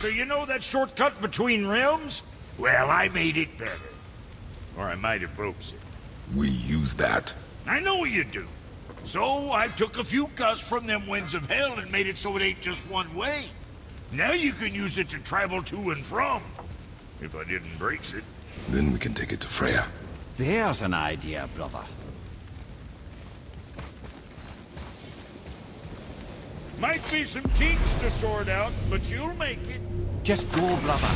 So you know that shortcut between realms? Well, I made it better. Or I might have broke it. We use that. I know you do. So I took a few gusts from them winds of hell and made it so it ain't just one way. Now you can use it to travel to and from. If I didn't break it. Then we can take it to Freya. There's an idea, brother. Might be some kinks to sort out, but you'll make it. Just go, brother.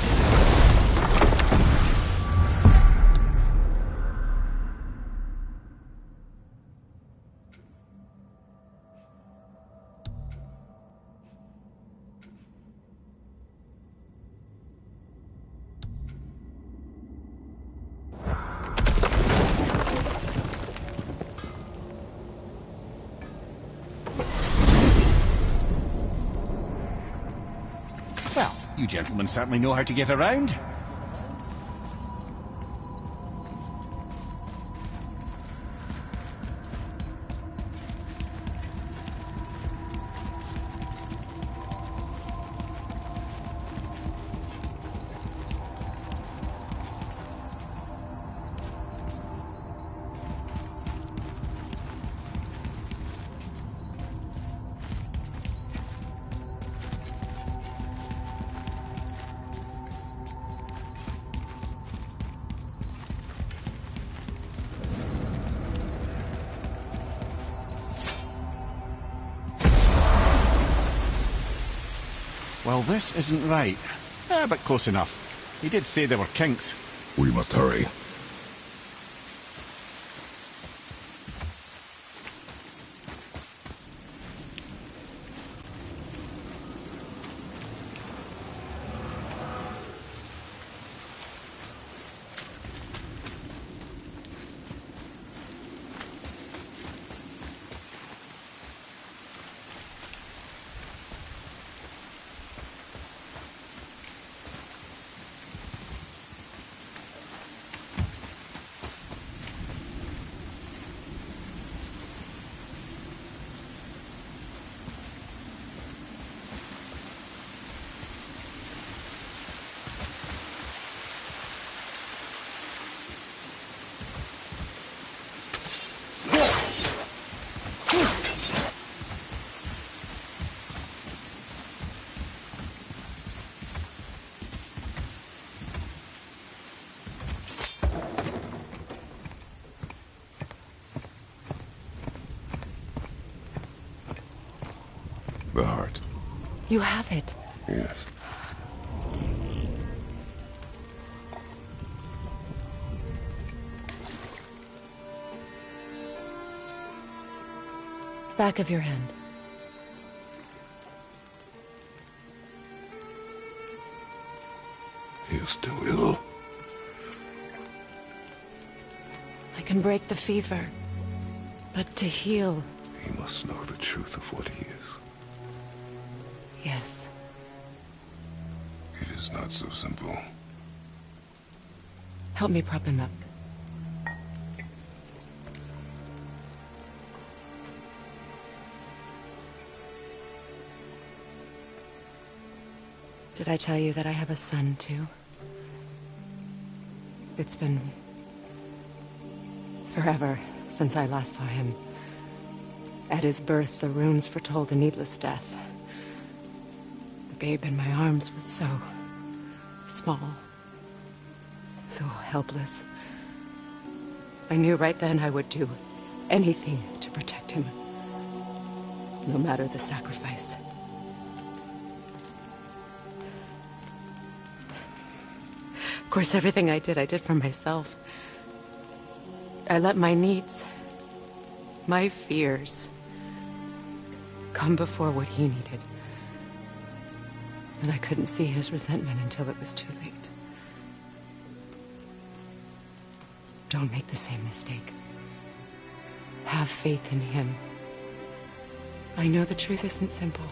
You gentlemen certainly know how to get around. Well, this isn't right. But close enough. He did say there were kinks. We must hurry. The heart. You have it. Yes. Back of your hand. He is still ill. I can break the fever. But to heal... He must know the truth of what he is. Yes. It is not so simple. Help me prop him up. Did I tell you that I have a son, too? It's been... forever since I last saw him. At his birth, the runes foretold a needless death. The babe in my arms was so... small. So helpless. I knew right then I would do anything to protect him. No matter the sacrifice. Of course, everything I did for myself. I let my needs, my fears, come before what he needed. And I couldn't see his resentment until it was too late. Don't make the same mistake. Have faith in him. I know the truth isn't simple,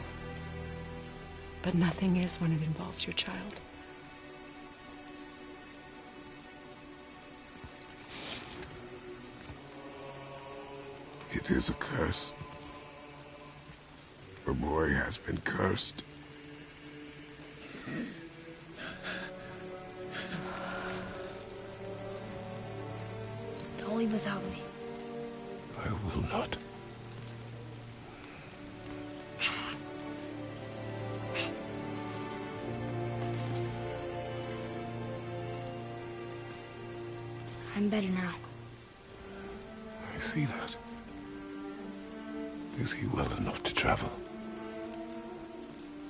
but nothing is when it involves your child. It is a curse. The boy has been cursed. leave without me. I will not. I'm better now. I see that. Is he well enough to travel?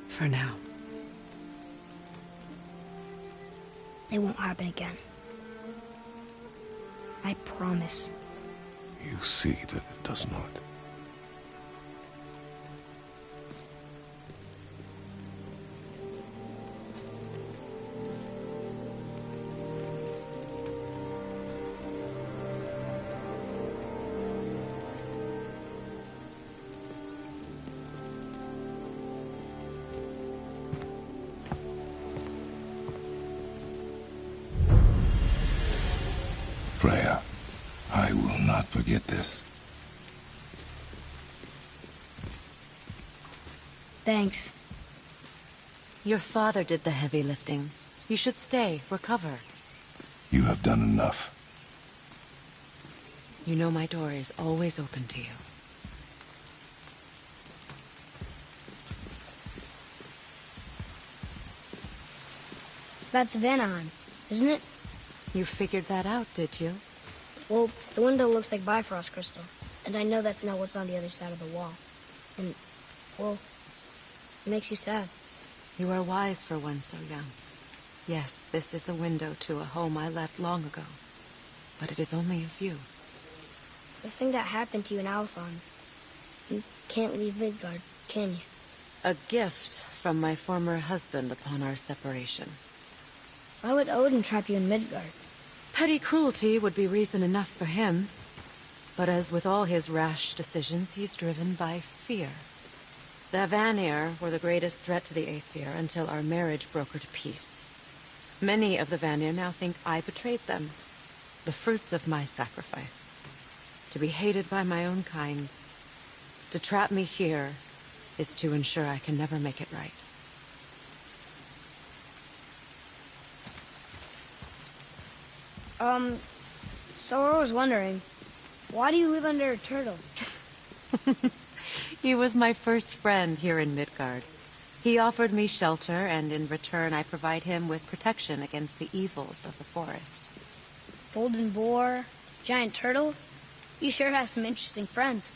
For now. It won't happen again. I promise. You see that it does not. Freya, I will not forget this. Thanks. Your father did the heavy lifting. You should stay, recover. You have done enough. You know my door is always open to you. That's Vanaheim, isn't it? You figured that out, did you? Well, the window looks like Bifrost crystal. And I know that's not what's on the other side of the wall. And, well, it makes you sad. You are wise for one so young. Yes, this is a window to a home I left long ago. But it is only a view. The thing that happened to you in Alfheim. You can't leave Midgard, can you? A gift from my former husband upon our separation. Why would Odin trap you in Midgard? Petty cruelty would be reason enough for him. But as with all his rash decisions, he's driven by fear. The Vanir were the greatest threat to the Aesir until our marriage brokered peace. Many of the Vanir now think I betrayed them. The fruits of my sacrifice. To be hated by my own kind. To trap me here is to ensure I can never make it right. So I was wondering, why do you live under a turtle? He was my first friend here in Midgard. He offered me shelter, and in return I provide him with protection against the evils of the forest. Golden boar, giant turtle? You sure have some interesting friends.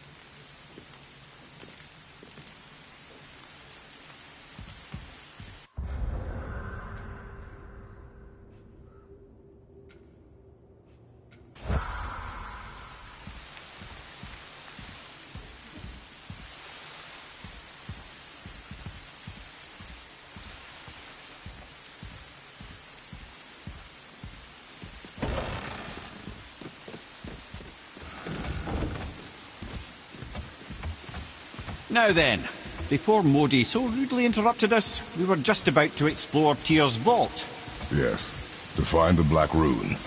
Now then, before Modi so rudely interrupted us, we were just about to explore Tyr's vault. Yes, to find the Black Rune.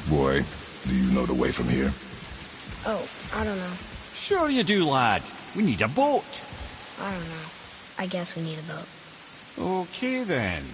Boy, do you know the way from here? Oh, I don't know. Sure you do, lad. We need a boat. I don't know. I guess we need a boat. Okay then.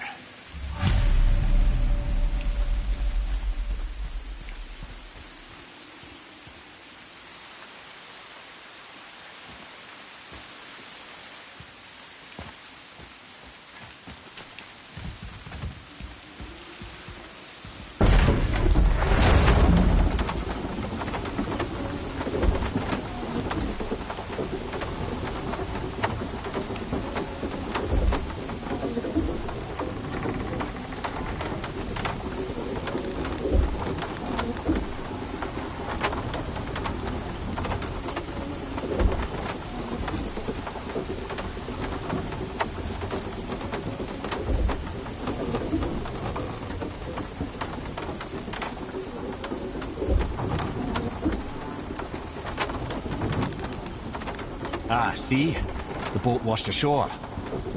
Ah, see? The boat washed ashore.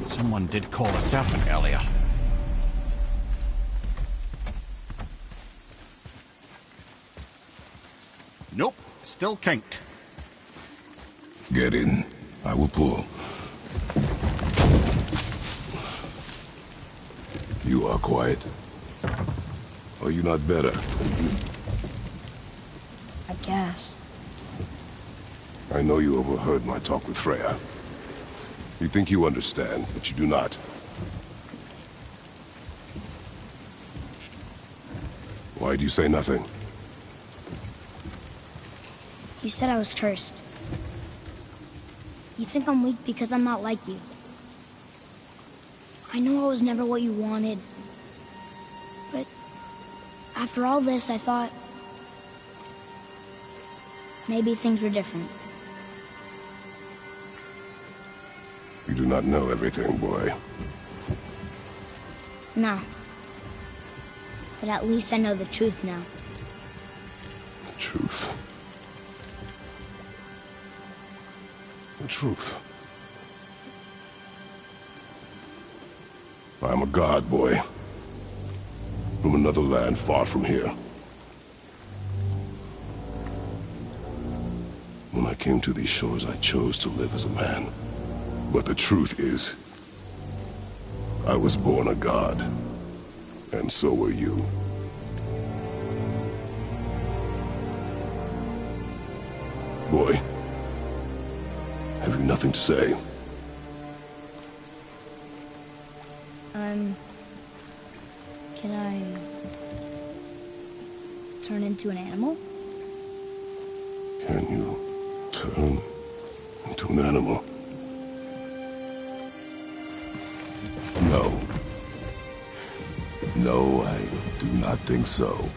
Someone did call a serpent earlier. Nope, still kinked. Get in. I will pull. You are quiet. Are you not better? I guess. I know you overheard my talk with Freya. You think you understand, but you do not. Why do you say nothing? You said I was cursed. You think I'm weak because I'm not like you. I know I was never what you wanted. But after all this, I thought maybe things were different. You do not know everything, boy. No. But at least I know the truth now. The truth. The truth. I am a god, boy. From another land far from here. When I came to these shores, I chose to live as a man. But the truth is, I was born a god. And so were you. Boy, have you nothing to say? Can I turn into an animal? Can you turn into an animal? No. No, I do not think so.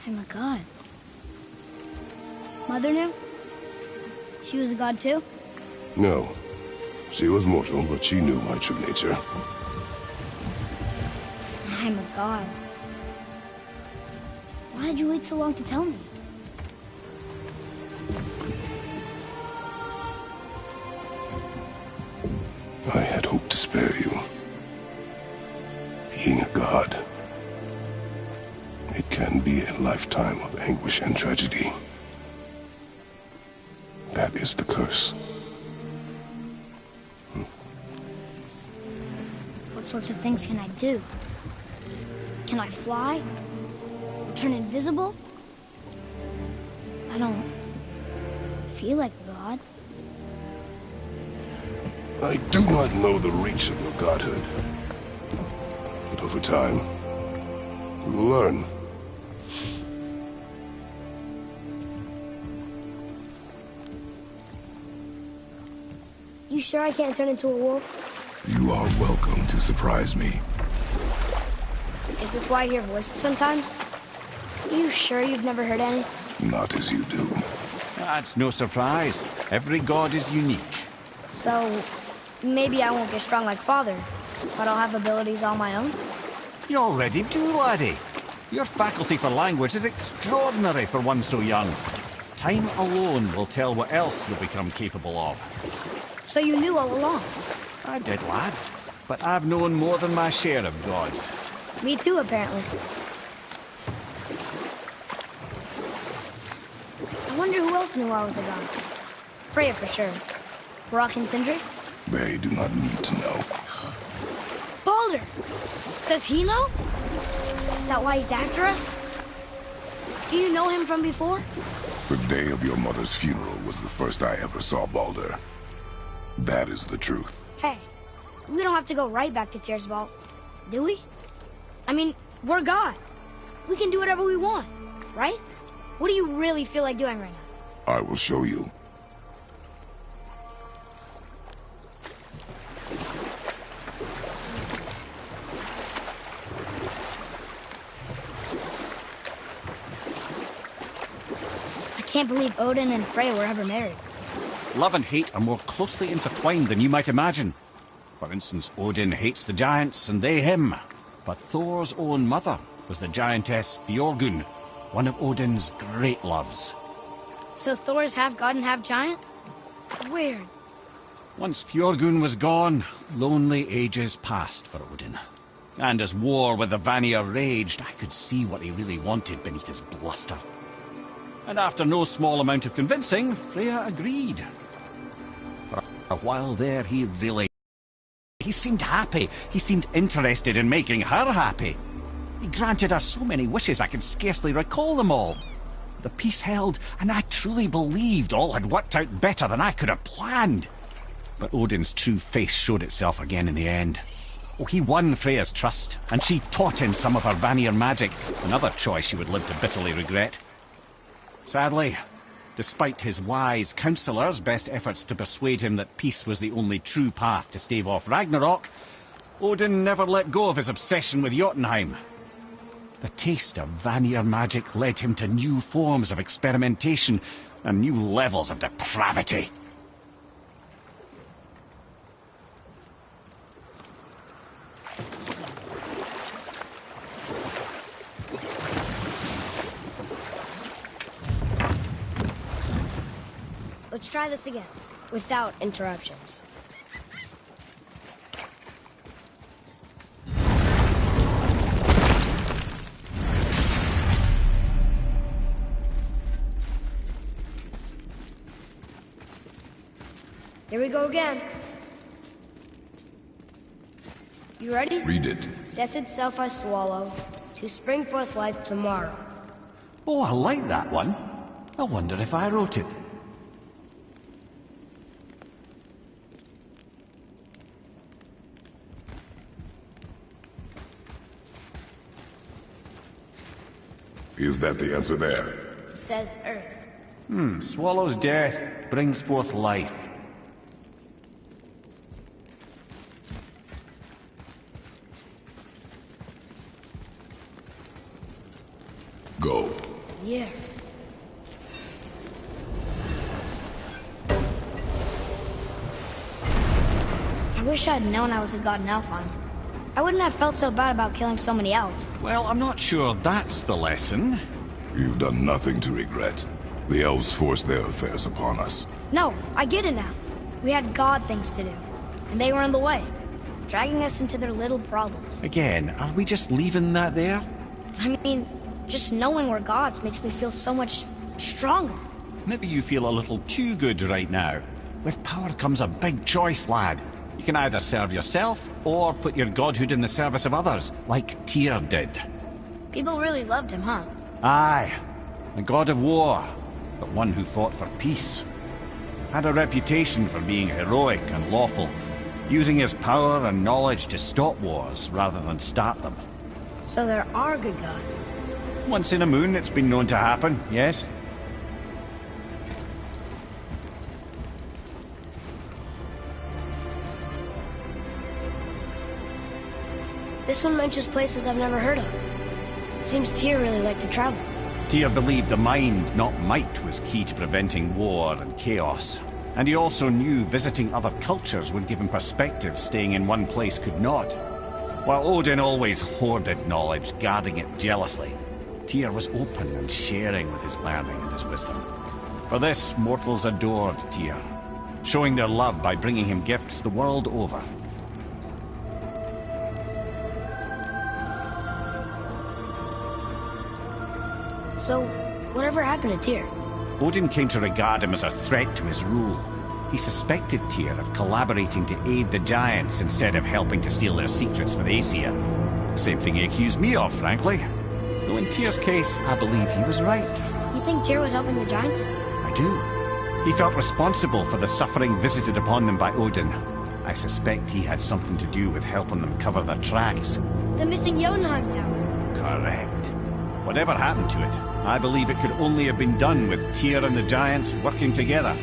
I'm a god. Mother knew? She was a god too? No. She was mortal, but she knew my true nature. I'm a god. Why did you wait so long to tell me? I had hoped to spare you. Being a god, it can be a lifetime of anguish and tragedy. That is the curse. What sorts of things can I do? Can I fly? Turn invisible? I don't feel like a god. I do not know the reach of your godhood. But over time, you will learn. You sure I can't turn into a wolf? You are welcome to surprise me. Is this why I hear voices sometimes? You sure you've never heard any? Not as you do. That's no surprise. Every god is unique. So, maybe I won't get strong like Father, but I'll have abilities all my own? You already do, laddie. Your faculty for language is extraordinary for one so young. Time alone will tell what else you'll become capable of. So you knew all along? I did, lad. But I've known more than my share of gods. Me too, apparently. I wonder who else knew I was a god. Freya for sure. Brok and Sindri? They do not need to know. Baldur! Does he know? Is that why he's after us? Do you know him from before? The day of your mother's funeral was the first I ever saw Baldur. That is the truth. Hey, we don't have to go right back to Tyr's vault, do we? I mean, we're gods. We can do whatever we want, right? What do you really feel like doing right now? I will show you. I can't believe Odin and Freya were ever married. Love and hate are more closely intertwined than you might imagine. For instance, Odin hates the giants and they him. But Thor's own mother was the giantess Fjorgun, one of Odin's great loves. So Thor's half god and half giant? Weird. Once Fjorgun was gone, lonely ages passed for Odin. And as war with the Vanir raged, I could see what he really wanted beneath his bluster. And after no small amount of convincing, Freya agreed. For a while there, he seemed happy. He seemed interested in making her happy. He granted her so many wishes I can scarcely recall them all. The peace held, and I truly believed all had worked out better than I could have planned. But Odin's true face showed itself again in the end. Oh, he won Freya's trust, and she taught him some of her Vanir magic, another choice she would live to bitterly regret. Sadly, despite his wise counsellors' best efforts to persuade him that peace was the only true path to stave off Ragnarok, Odin never let go of his obsession with Jotunheim. The taste of Vanir magic led him to new forms of experimentation and new levels of depravity. Let's try this again, without interruptions. Here we go again. You ready? Read it. Death itself I swallow, to spring forth life tomorrow. Oh, I like that one. I wonder if I wrote it. Is that the answer there? It says Earth. Swallows death, brings forth life. Go. Yeah. I wish I'd known I was a god in Alfheim. I wouldn't have felt so bad about killing so many elves. Well, I'm not sure that's the lesson. You've done nothing to regret. The elves forced their affairs upon us. No, I get it now. We had god things to do, and they were in the way, dragging us into their little problems. Again, are we just leaving that there? I mean, just knowing we're gods makes me feel so much stronger. Maybe you feel a little too good right now. With power comes a big choice, lad. You can either serve yourself, or put your godhood in the service of others, like Tyr did. People really loved him, huh? Aye, a god of war, but one who fought for peace. Had a reputation for being heroic and lawful, using his power and knowledge to stop wars rather than start them. So there are good gods. Once in a moon, it's been known to happen, yes? This one mentions places I've never heard of. Seems Tyr really liked to travel. Tyr believed the mind, not might, was key to preventing war and chaos. And he also knew visiting other cultures would give him perspective staying in one place could not. While Odin always hoarded knowledge, guarding it jealously, Tyr was open and sharing with his learning and his wisdom. For this, mortals adored Tyr, showing their love by bringing him gifts the world over. So, whatever happened to Tyr? Odin came to regard him as a threat to his rule. He suspected Tyr of collaborating to aid the Giants instead of helping to steal their secrets for the Aesir. Same thing he accused me of, frankly. Though in Tyr's case, I believe he was right. You think Tyr was helping the Giants? I do. He felt responsible for the suffering visited upon them by Odin. I suspect he had something to do with helping them cover their tracks. The missing Jotunheim Tower. Correct. Whatever happened to it, I believe it could only have been done with Tyr and the Giants working together.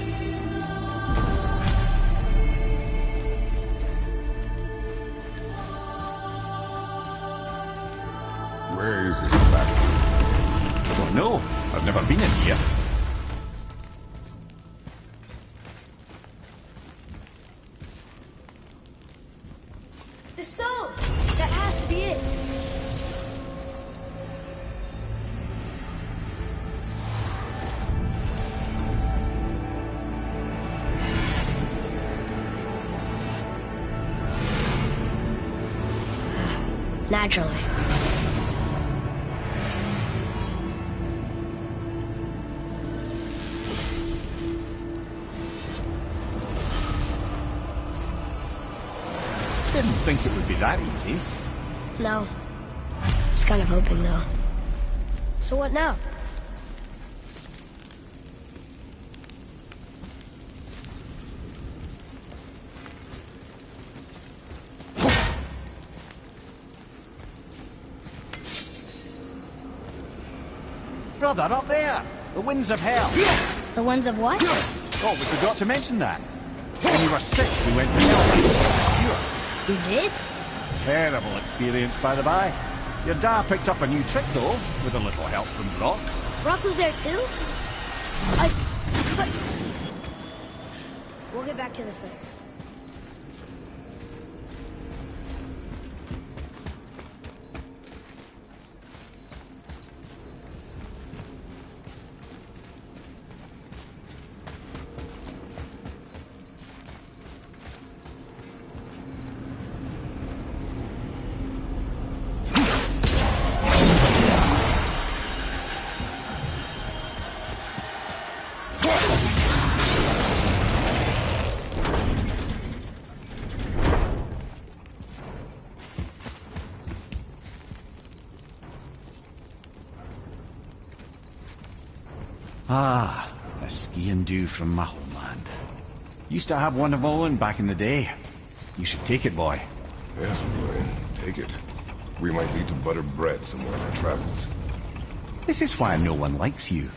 Where is this back? Well, no, I've never been in here. The stone! That has to be it! Naturally. Didn't think it would be that easy. No. was kind of hoping, though. So what now? Brother, up there! The winds of hell! The ones of what? Oh, we forgot to mention that. When you were sick, we went to hell. You did? Terrible experience, by the by. Your dad picked up a new trick, though, with a little help from Brock. Brock was there too? But... We'll get back to this later. Ah, a skiing do from my homeland. Used to have one of my own back in the day. You should take it, boy. Yes, boy. Take it. We might lead to buttered bread somewhere in our travels. This is why no one likes you.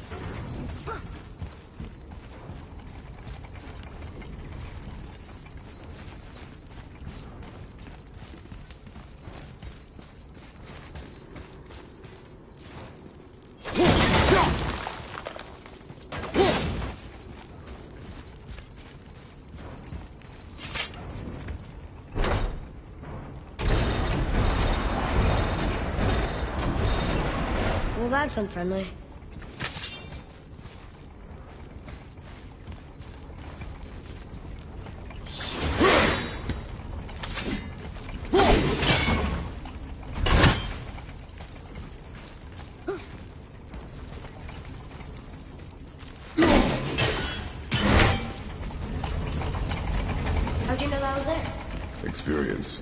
Well, that's unfriendly. How'd you know that was there? Experience.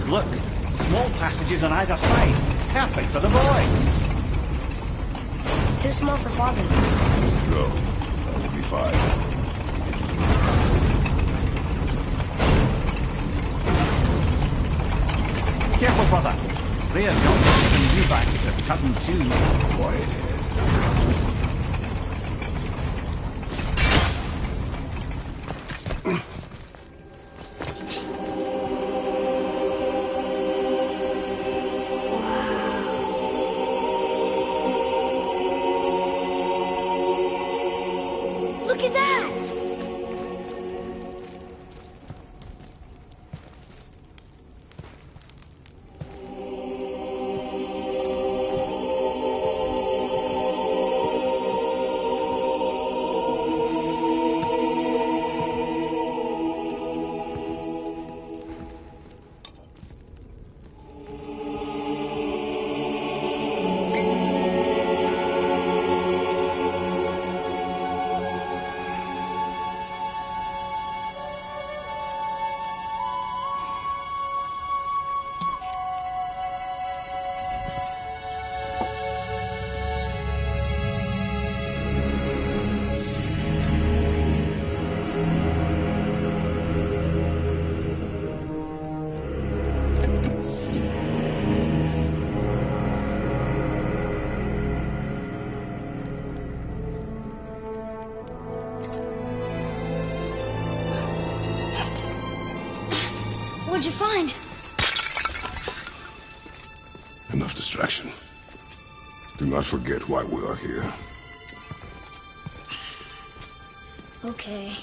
Look, small passages on either side. Perfect for the boy. It's too small for Father. Go. That will be fine. Careful, brother. Freya's got some you back to cut him too. Quiet head. Look at that! What'd you find? Enough distraction. Do not forget why we are here. Okay.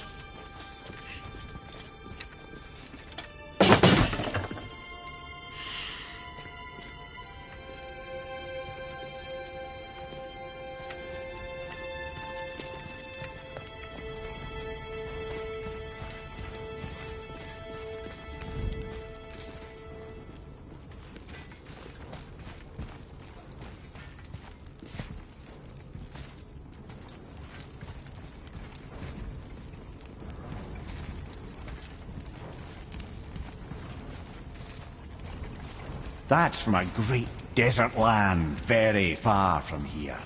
That's from a great desert land very far from here.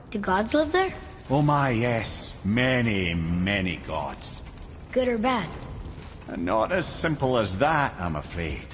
Do gods live there? Oh my, yes. Many, many gods. Good or bad? And not as simple as that, I'm afraid.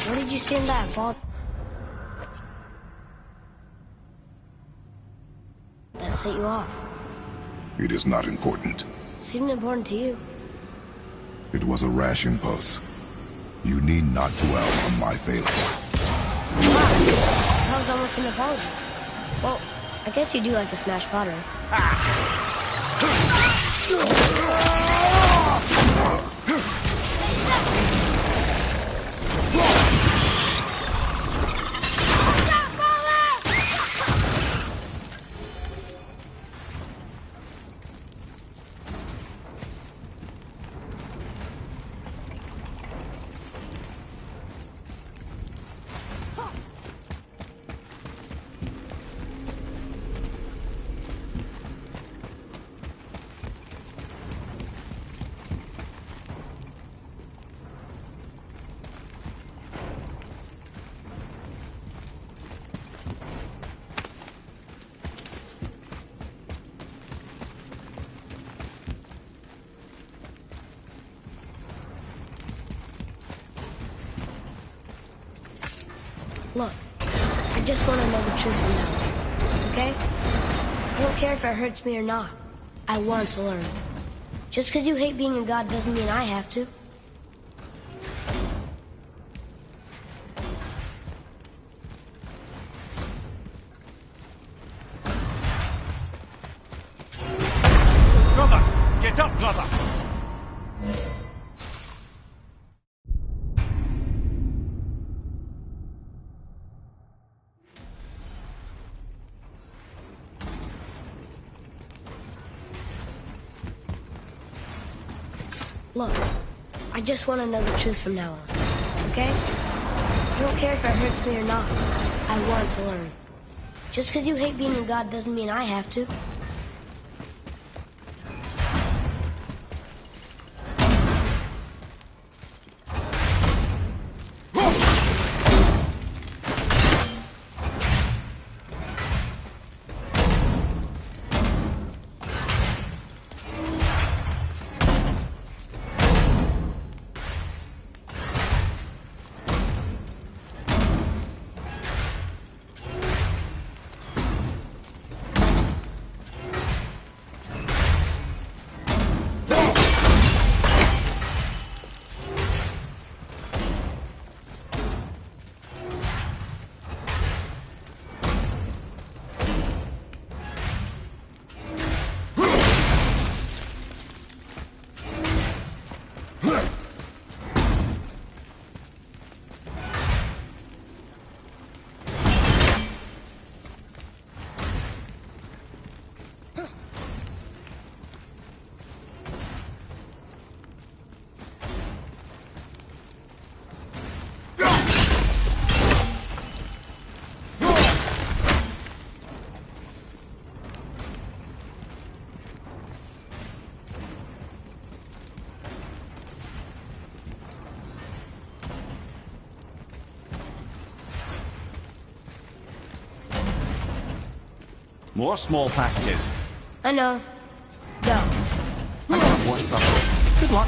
What did you see in that vault? That set you off. It is not important. Seemed important to you. It was a rash impulse. You need not dwell on my failings. Wow, that was almost an apology. Well, I guess you do like to smash pottery. Look, I just want to know the truth from now, okay? I don't care if it hurts me or not. I want to learn. Just because you hate being a god doesn't mean I have to. Brother! Get up, brother! Look, I just want to know the truth from now on, okay? I don't care if it hurts me or not. I want to learn. Just because you hate being a god doesn't mean I have to. More small passages. I know. Go. I can't watch properly. Good luck.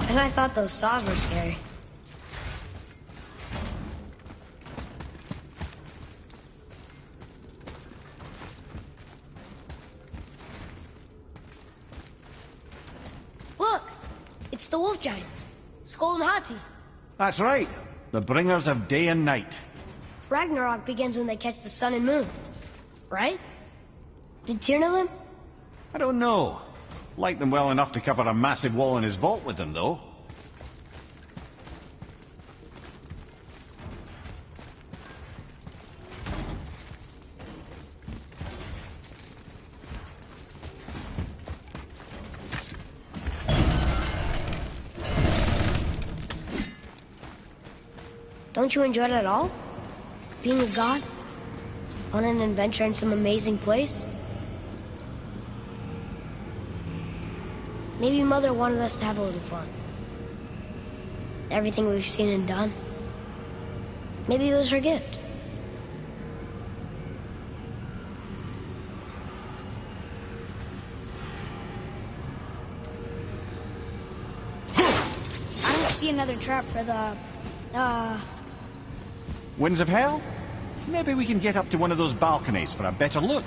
And I thought those saws were scary. Look! It's the wolf giants. Skull and Hati. That's right. The bringers of day and night. Ragnarok begins when they catch the sun and moon. Right? Did Tyr know them? I don't know. Like them well enough to cover a massive wall in his vault with them, though. Don't you enjoy it at all? Being a god? On an adventure in some amazing place? Maybe Mother wanted us to have a little fun. Everything we've seen and done. Maybe it was her gift. I don't see another trap for the... Winds of Hell? Maybe we can get up to one of those balconies for a better look.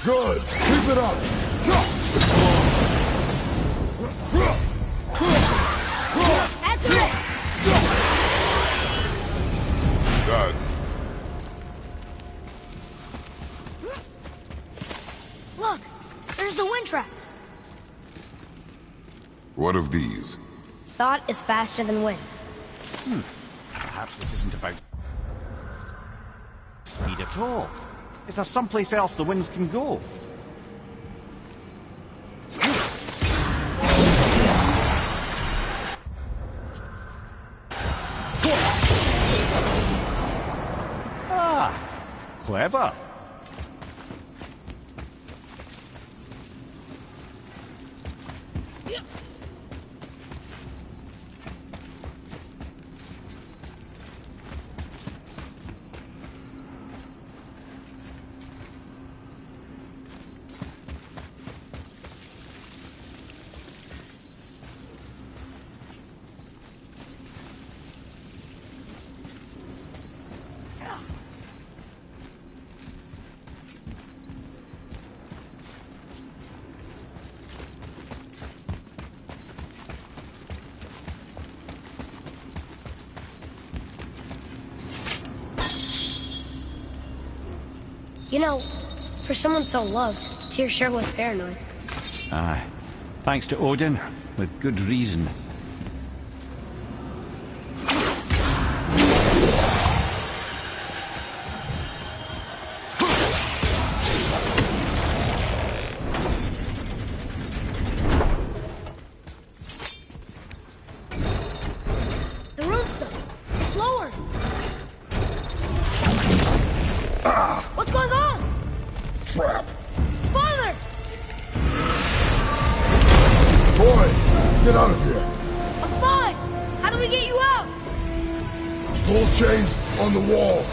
Good! Keep it up! That's it! Done. Look! There's the wind trap! What of these? Thought is faster than wind. Perhaps this isn't about speed at all. Is there someplace else the winds can go? Ah, clever. You know, for someone so loved, Tyr sure was paranoid. Aye. Thanks to Odin, with good reason. The runestone! Slower! What's going on? Trap! Father! Boy, get out of here! I'm fine! How do we get you out? Pull chains on the wall!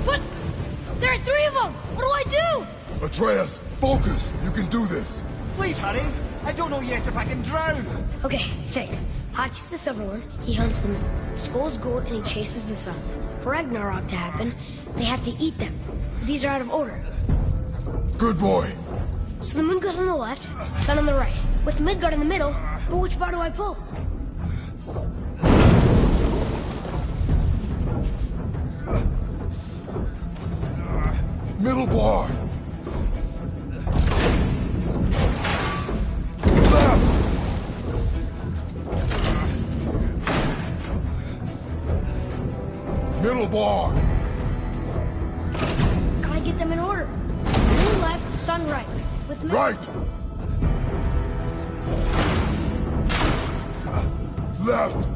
But there are 3 of them! What do I do? Atreus, focus! You can do this! Please hurry. I don't know yet if I can drown. Okay, think. Hati's the silver one, he hunts the moon. Skull's gold and he chases the sun. For Ragnarok to happen, they have to eat them. These are out of order. Good boy! So the moon goes on the left, sun on the right. With Midgard in the middle, but which bar do I pull? Middle bar! Left! Middle bar! Gotta get them in order. Moon left, sun right. With Right! Left!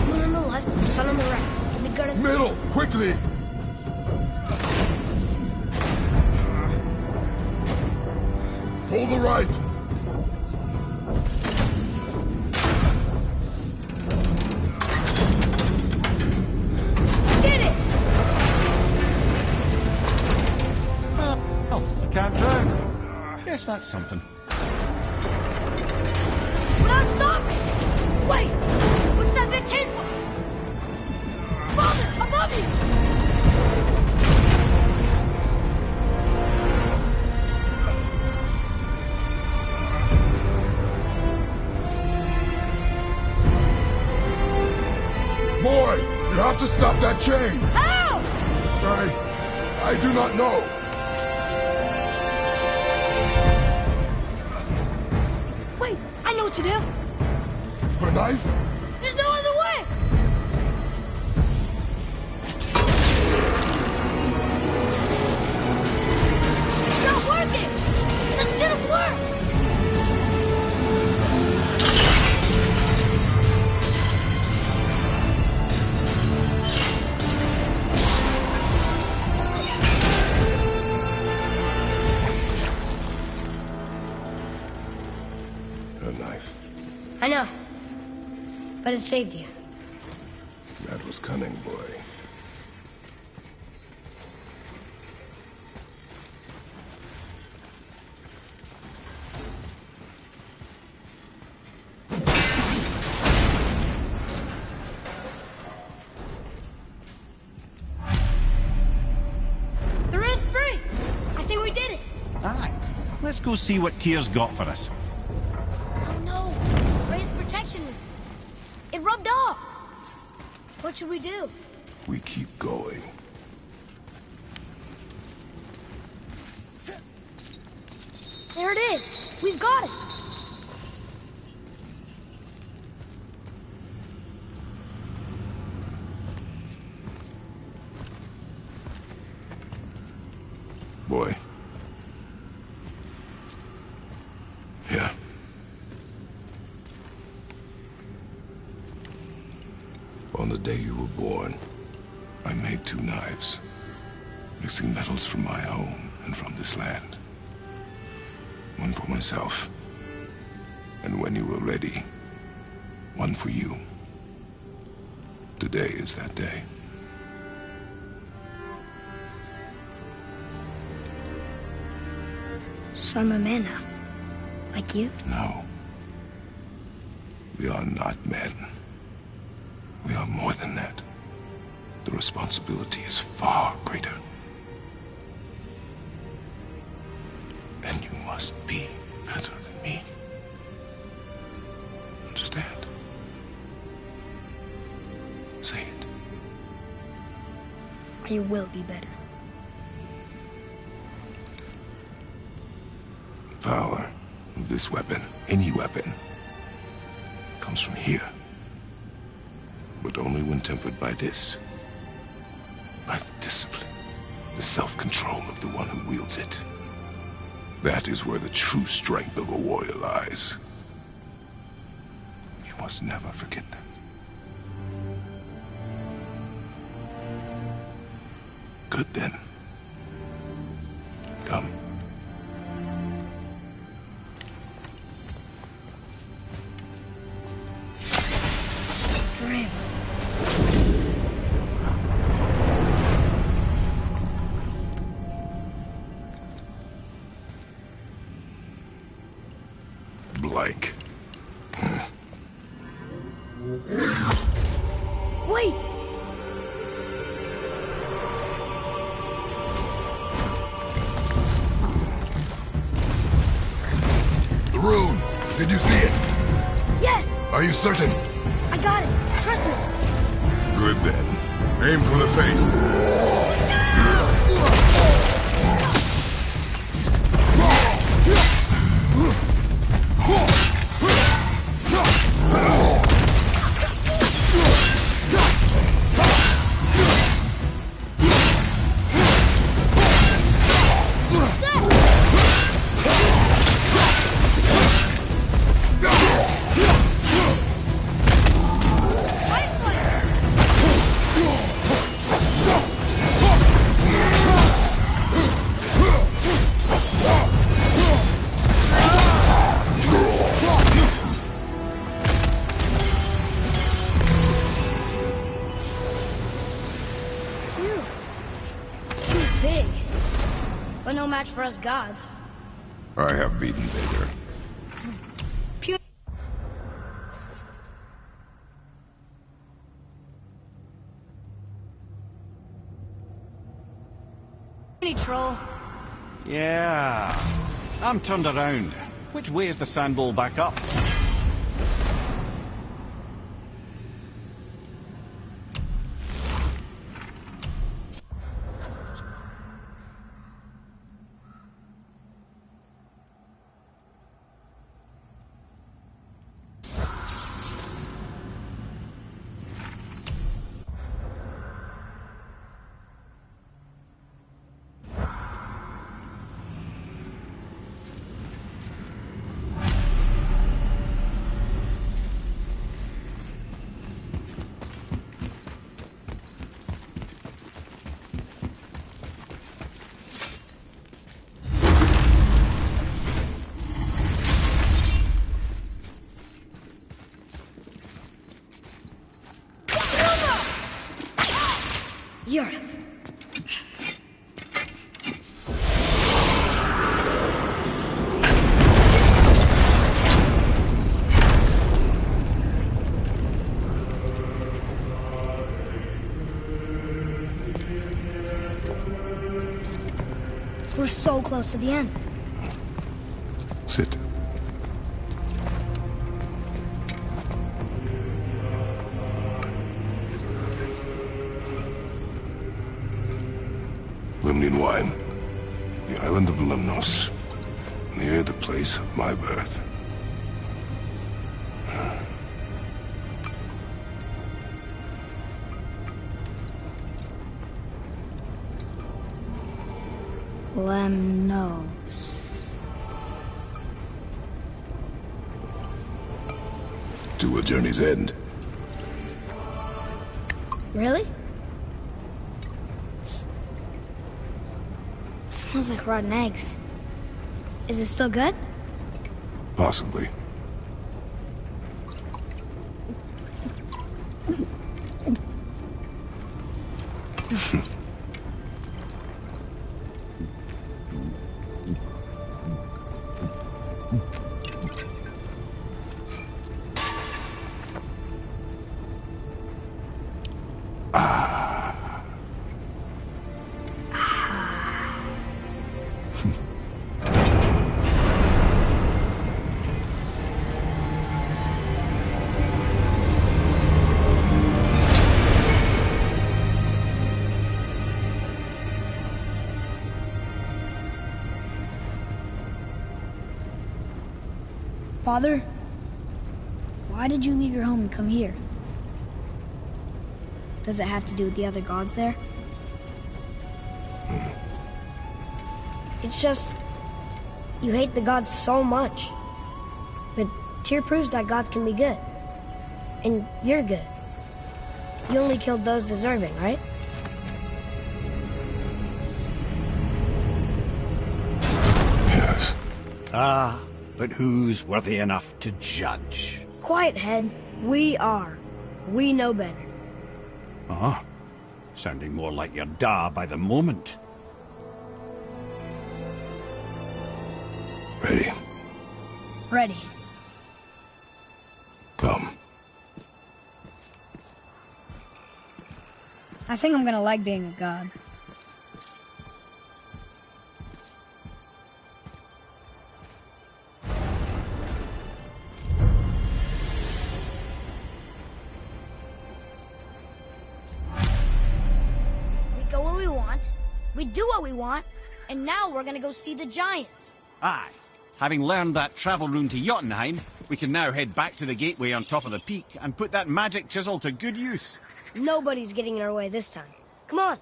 Moon on the left, sun on the right. Midgard in the Middle! Quickly! Pull the right! Did it! Oh, I can't drown. Guess that's something. We're not stopping! Wait! What's that big chain for? Father, above you! Boy, you have to stop that chain! How? I do not know. Wait, I know what to do. A knife? There's no other way! It's not working! That should have worked! A knife. I know. But it saved you. That was cunning, boy. They're Aye. Let's go see what Tyr's got for us. Oh no! Ray's protection. It rubbed off. What should we do? We keep going. There it is. We've got it. Boy. Yeah. On the day you were born, I made 2 knives, mixing metals from my home and from this land. One for myself, and when you were ready, one for you. Today is that day. So I'm a man now. Like you? No. We are not men. We are more than that. The responsibility is far greater. And you must be better than me. Understand? Say it. You will be better. Power of this weapon, any weapon, comes from here. But only when tempered by this. By the discipline, the self-control of the one who wields it. That is where the true strength of a warrior lies. You must never forget that. Good then. Come. Blank. Wait! The rune! Did you see it? Yes! Are you certain? I got it! Trust me! Good then. Aim for the face. He's big. But no match for us gods. I have beaten bigger. Troll. Yeah. I'm turned around. Which way is the sandbowl back up? Yurith. We're so close to the end. Limnian wine. The island of Lemnos. Near the place of my birth. Lemnos. To a journey's end. Really? Smells like rotten eggs. Is it still good? Possibly. Father, why did you leave your home and come here? Does it have to do with the other gods there? It's just... you hate the gods so much. But Tyr proves that gods can be good. And you're good. You only killed those deserving, right? Yes. Ah, but who's worthy enough to judge? Quiet, head. We are. We know better. Ah, sounding more like your da by the moment. Ready? Ready. Come. I think I'm gonna like being a god. We go where we want, we do what we want, and now we're gonna go see the giants. Aye. Having learned that travel rune to Jotunheim, we can now head back to the gateway on top of the peak and put that magic chisel to good use. Nobody's getting in our way this time. Come on.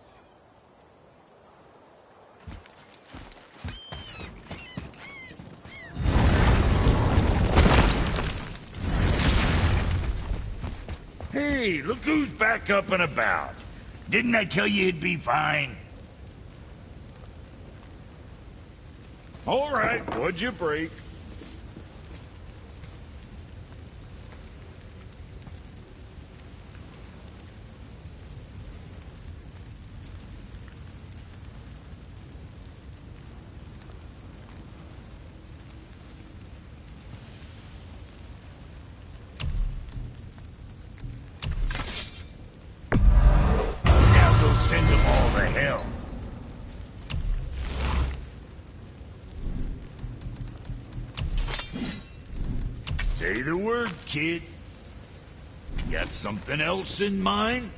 Hey, look who's back up and about. Didn't I tell you it'd be fine? All right, what'd you break? Now go send them all to hell. Say the word, kid. Got something else in mind?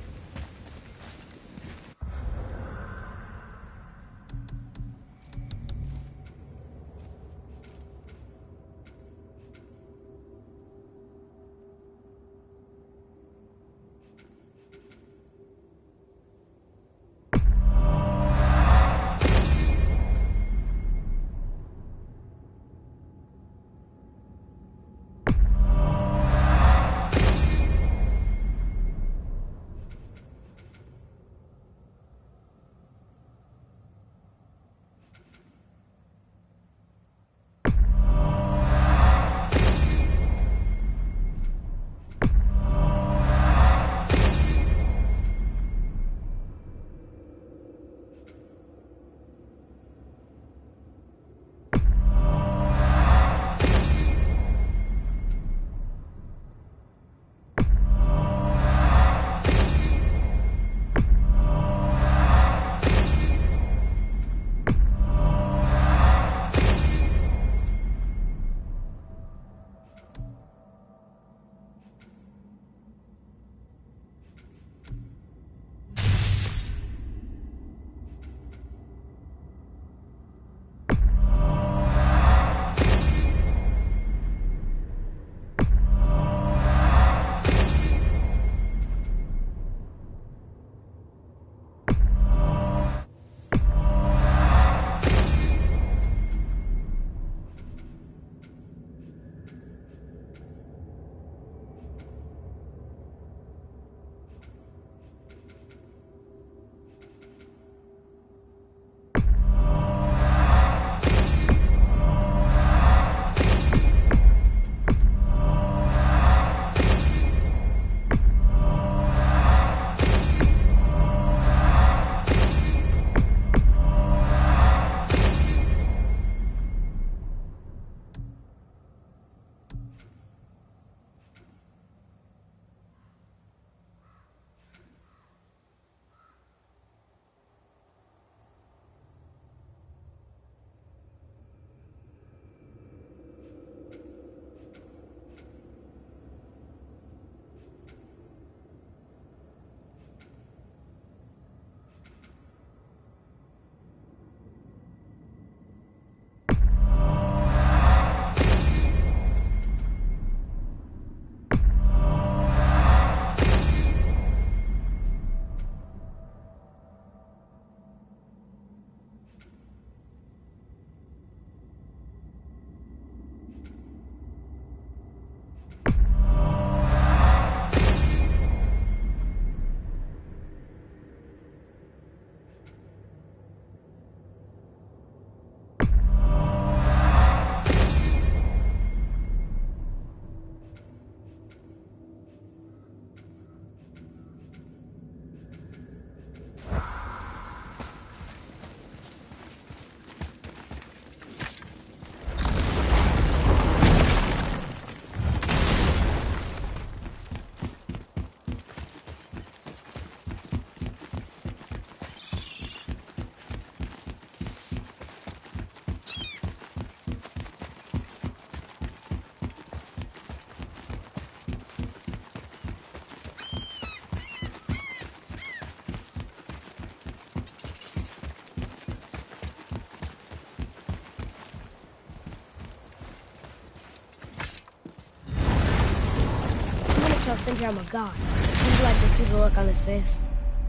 Sindri I'm a god. Would you like to see the look on his face?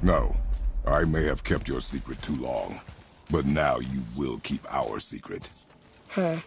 No. I may have kept your secret too long. But now you will keep our secret. Huh.